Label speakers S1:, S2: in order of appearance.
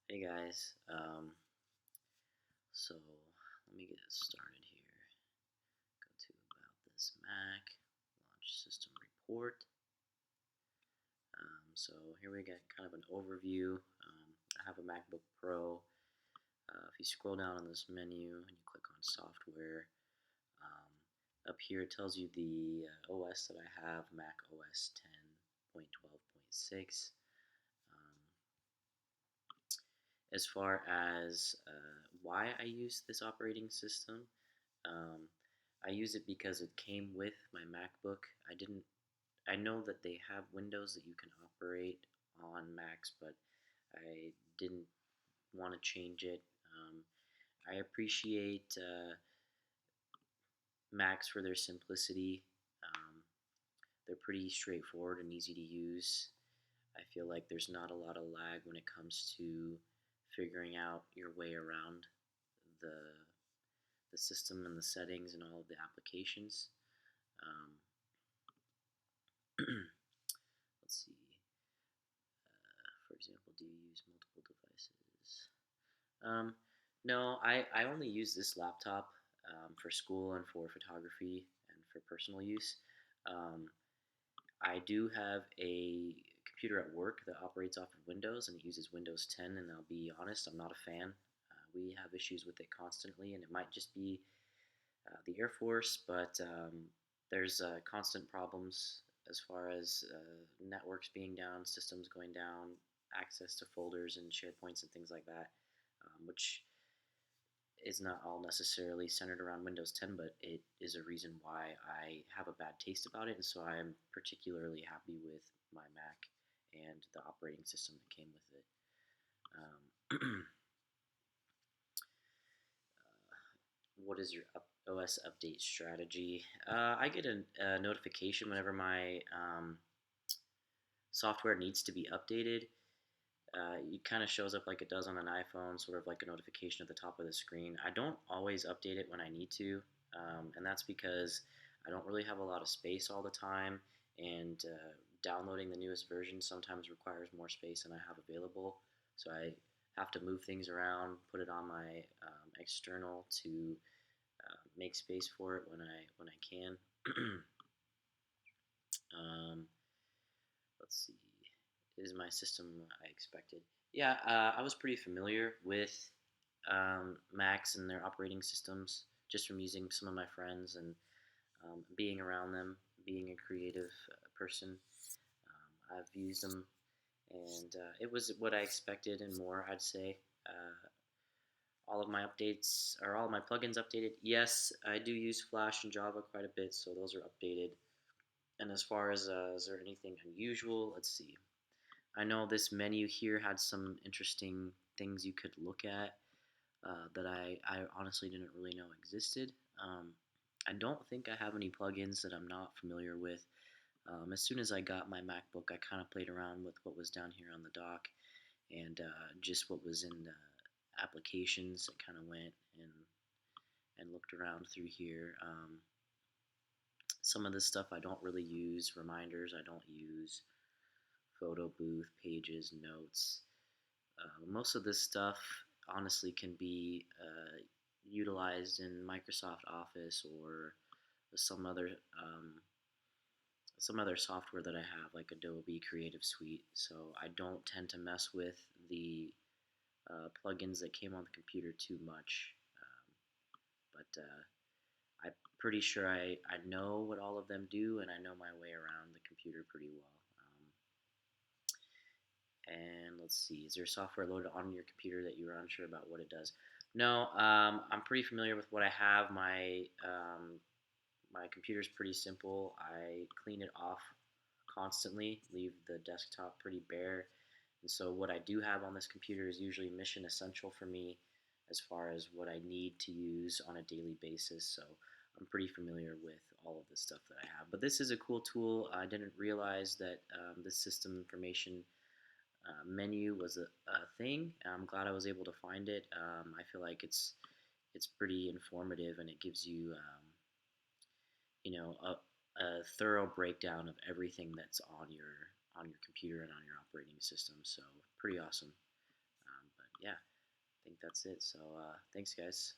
S1: Hey guys, so let me get started here. Go to About This Mac, Launch System Report. So here we get kind of an overview. I have a MacBook Pro. If you scroll down on this menu and you click on Software, up here it tells you the OS that I have, Mac OS 10.12.6. As far as why I use this operating system, um, I use it because it came with my MacBook. I didn't. I know that they have Windows that you can operate on Macs, but I didn't want to change it. I appreciate Macs for their simplicity. Um, they're pretty straightforward and easy to use. I feel like there's not a lot of lag when it comes to figuring out your way around the the system and the settings and all of the applications. Um, let's see. For example, do you use multiple devices? Um, no, I only use this laptop for school and for photography and for personal use. Um, I do have a computer at work that operates off of Windows and it uses Windows 10, and I'll be honest, I'm not a fan. We have issues with it constantly, and it might just be the Air Force, but there's constant problems as far as networks being down, systems going down, access to folders and SharePoints and things like that, which is not all necessarily centered around Windows 10, but it is a reason why I have a bad taste about it, and so I am particularly happy with my Mac and the operating system that came with it. Um, what is your OS update strategy? I get a notification whenever my software needs to be updated. It kind of shows up like it does on an iPhone, sort of like a notification at the top of the screen. I don't always update it when I need to, and that's because I don't really have a lot of space all the time, and downloading the newest version sometimes requires more space than I have available. So I have to move things around, put it on my external to make space for it when I can. um, let's see. Is my system I expected? Yeah, I was pretty familiar with Macs and their operating systems just from using some of my friends and being around them, being a creative person. I've used them, and it was what I expected and more, I'd say. All of my updates, or all of my plugins updated. Yes, I do use Flash and Java quite a bit, so those are updated. And as far as is there anything unusual? Let's see. I know this menu here had some interesting things you could look at that I honestly didn't really know existed. Um, I don't think I have any plugins that I'm not familiar with. As soon as I got my MacBook, I kind of played around with what was down here on the dock and just what was in the applications. I kind of went and looked around through here. Some of this stuff I don't really use. Reminders I don't use. Photo booth, pages, notes. Most of this stuff honestly can be utilized in Microsoft Office or some other um, some other software that I have, like Adobe Creative Suite. So I don't tend to mess with the plugins that came on the computer too much. But I'm pretty sure I know what all of them do, and I know my way around the computer pretty well. And let's see, is there software loaded on your computer that you are unsure about what it does? No, I'm pretty familiar with what I have. My computer's pretty simple. I clean it off constantly, leave the desktop pretty bare. And so what I do have on this computer is usually mission essential for me as far as what I need to use on a daily basis. So I'm pretty familiar with all of the stuff that I have. But this is a cool tool. I didn't realize that this system information menu was a thing. I'm glad I was able to find it. I feel like it's pretty informative and it gives you a thorough breakdown of everything that's on your computer and on your operating system. So pretty awesome. yeah, I think that's it. So thanks, guys.